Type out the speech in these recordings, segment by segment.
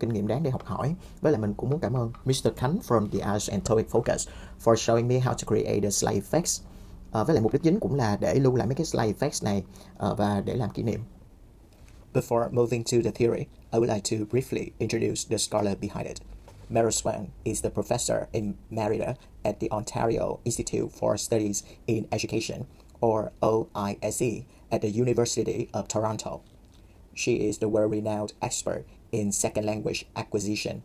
kinh nghiệm đáng để học hỏi. Với lại mình cũng muốn cảm ơn Mr.Quang from the IELTS and TOEIC for showing me how to create the slide effects. Với lại mục đích chính cũng là để lưu lại mấy cái slide effects này và để làm kỷ niệm. Before moving to the theory, I would like to briefly introduce the scholar behind it. Merrill Swain is the professor in Merida at the Ontario Institute for Studies in Education, or OISE, at the University of Toronto. She is the world-renowned expert in second language acquisition,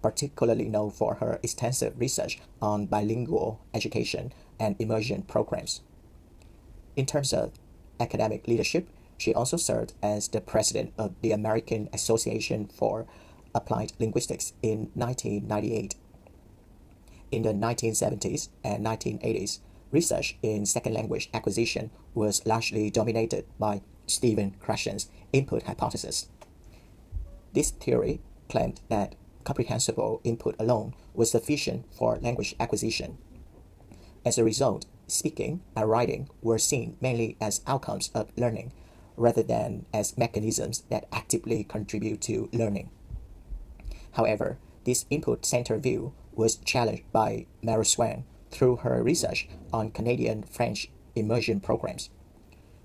particularly known for her extensive research on bilingual education and immersion programs. In terms of academic leadership, she also served as the president of the American Association for Applied Linguistics in 1998. In the 1970s and 1980s, research in second language acquisition was largely dominated by Stephen Krashen's input hypothesis. This theory claimed that comprehensible input alone was sufficient for language acquisition. As a result, speaking and writing were seen mainly as outcomes of learning, rather than as mechanisms that actively contribute to learning. However, this input-centered view was challenged by Merrill Swain through her research on Canadian French immersion programs.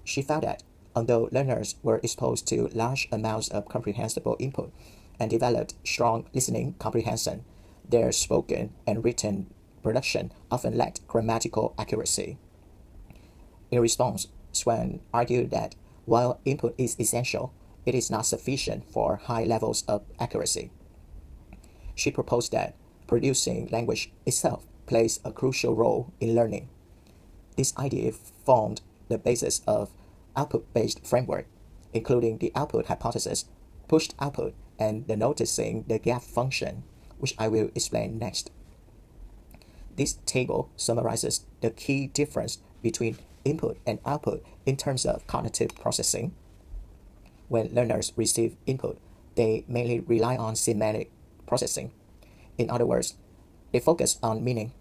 She found that although learners were exposed to large amounts of comprehensible input and developed strong listening comprehension, their spoken and written production often lacked grammatical accuracy. In response, Swain argued that while input is essential, it is not sufficient for high levels of accuracy. She proposed that producing language itself plays a crucial role in learning. This idea formed the basis of output-based framework, including the output hypothesis, pushed output, and the noticing the gap function, which I will explain next. This table summarizes the key difference between input and output in terms of cognitive processing. When learners receive input, they mainly rely on semantic processing. In other words, they focus on meaning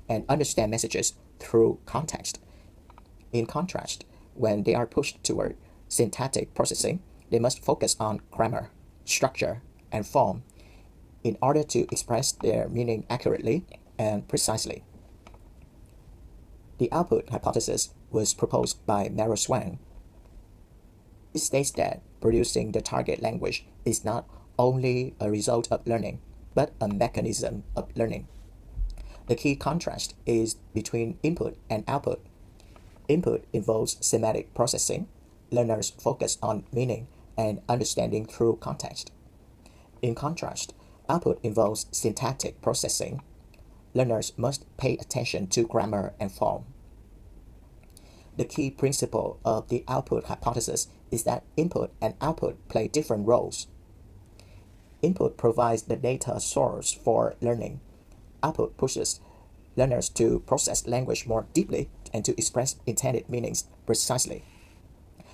and understand messages through context. In contrast, when they are pushed toward syntactic processing, they must focus on grammar, structure, and form in order to express their meaning accurately and precisely. The output hypothesis was proposed by Merrill Swain. It states that producing the target language is not only a result of learning, but a mechanism of learning. The key contrast is between input and output. Input involves semantic processing. Learners focus on meaning and understanding through context. In contrast, output involves syntactic processing. Learners must pay attention to grammar and form. The key principle of the output hypothesis is that input and output play different roles. Input provides the data source for learning. Output pushes learners to process language more deeply and to express intended meanings precisely.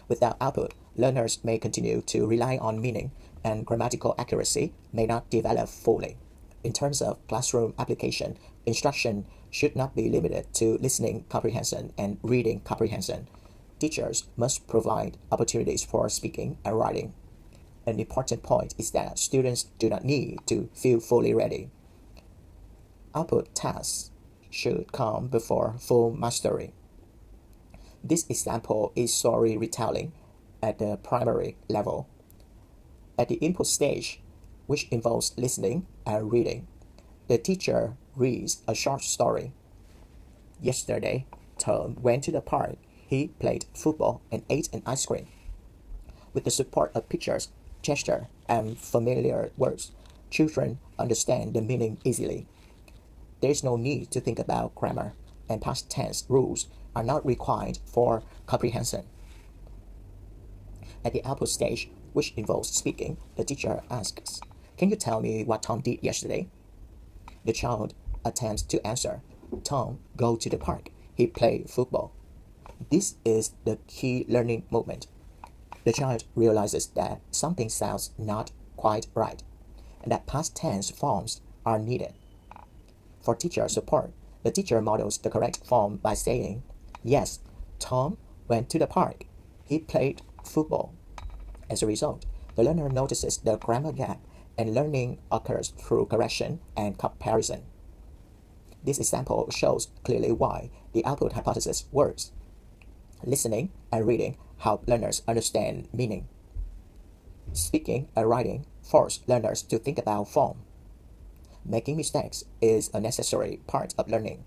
Without output, learners may continue to rely on meaning, and grammatical accuracy may not develop fully. In terms of classroom application, instruction should not be limited to listening comprehension and reading comprehension. Teachers must provide opportunities for speaking and writing. An important point is that students do not need to feel fully ready. Output tasks should come before full mastery. This example is story retelling at the primary level. At the input stage, which involves listening and reading, the teacher reads a short story. Yesterday, Tom went to the park. He played football and ate an ice cream. With the support of pictures, gesture, and familiar words, children understand the meaning easily. There is no need to think about grammar, and past tense rules are not required for comprehension. At the output stage, which involves speaking, the teacher asks, "Can you tell me what Tom did yesterday?" The child attempts to answer, "Tom go to the park. He played football." This is the key learning moment. The child realizes that something sounds not quite right, and that past tense forms are needed. For teacher support, the teacher models the correct form by saying, "Yes, Tom went to the park. He played football." As a result, the learner notices the grammar gap and learning occurs through correction and comparison. This example shows clearly why the output hypothesis works. Listening and reading help learners understand meaning. Speaking and writing force learners to think about form. Making mistakes is a necessary part of learning.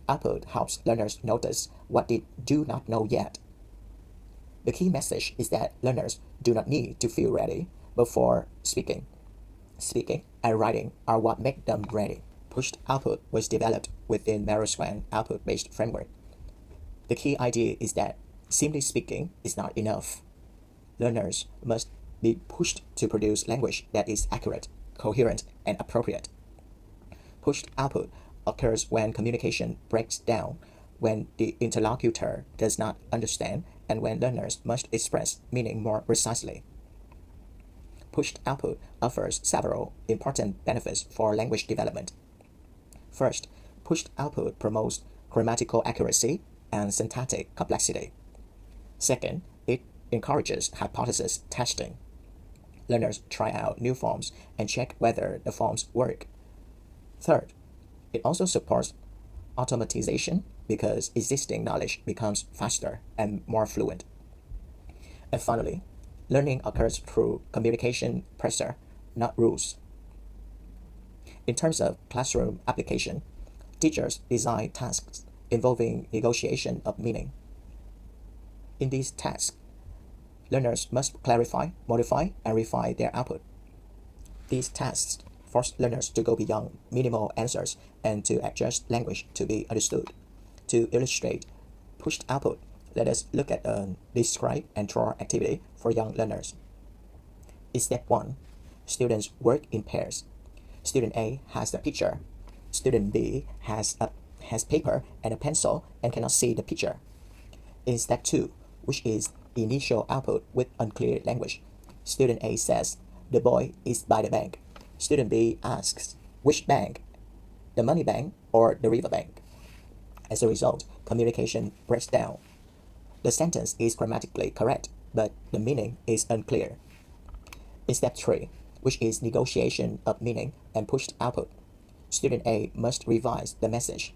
Output helps learners notice what they do not know yet. The key message is that learners do not need to feel ready before speaking. Speaking and writing are what make them ready. Pushed output was developed within Merrill Swain output-based framework. The key idea is that simply speaking is not enough. Learners must be pushed to produce language that is accurate, coherent, and appropriate. Pushed output occurs when communication breaks down, when the interlocutor does not understand, and when learners must express meaning more precisely. Pushed output offers several important benefits for language development. First, pushed output promotes grammatical accuracy and syntactic complexity. Second, it encourages hypothesis testing. Learners try out new forms and check whether the forms work. Third, it also supports automatization because existing knowledge becomes faster and more fluent. And finally, learning occurs through communication pressure, not rules. In terms of classroom application, teachers design tasks involving negotiation of meaning. In these tasks, learners must clarify, modify, and refine their output. These tasks force learners to go beyond minimal answers and to adjust language to be understood. To illustrate pushed output, let us look at a describe and draw activity for young learners. In step 1, students work in pairs. Student A has the picture. Student B has paper and a pencil and cannot see the picture. In step 2, which is initial output with unclear language, student A says, "The boy is by the bank." Student B asks, "Which bank? The money bank or the river bank?" As a result, communication breaks down. The sentence is grammatically correct, but the meaning is unclear. In step 3, which is negotiation of meaning and pushed output, student A must revise the message.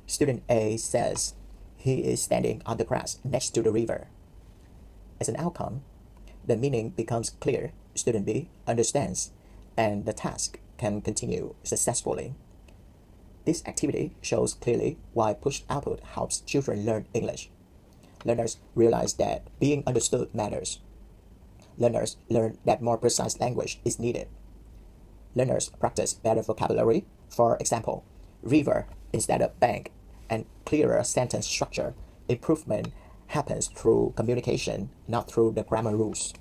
Student A says, "He is standing on the grass next to the river." As an outcome, the meaning becomes clear, student B understands, and the task can continue successfully. This activity shows clearly why pushed output helps children learn English. Learners realize that being understood matters. Learners learn that more precise language is needed. Learners practice better vocabulary, for example, river instead of bank, and clearer sentence structure. Improvement happens through communication, not through the grammar rules.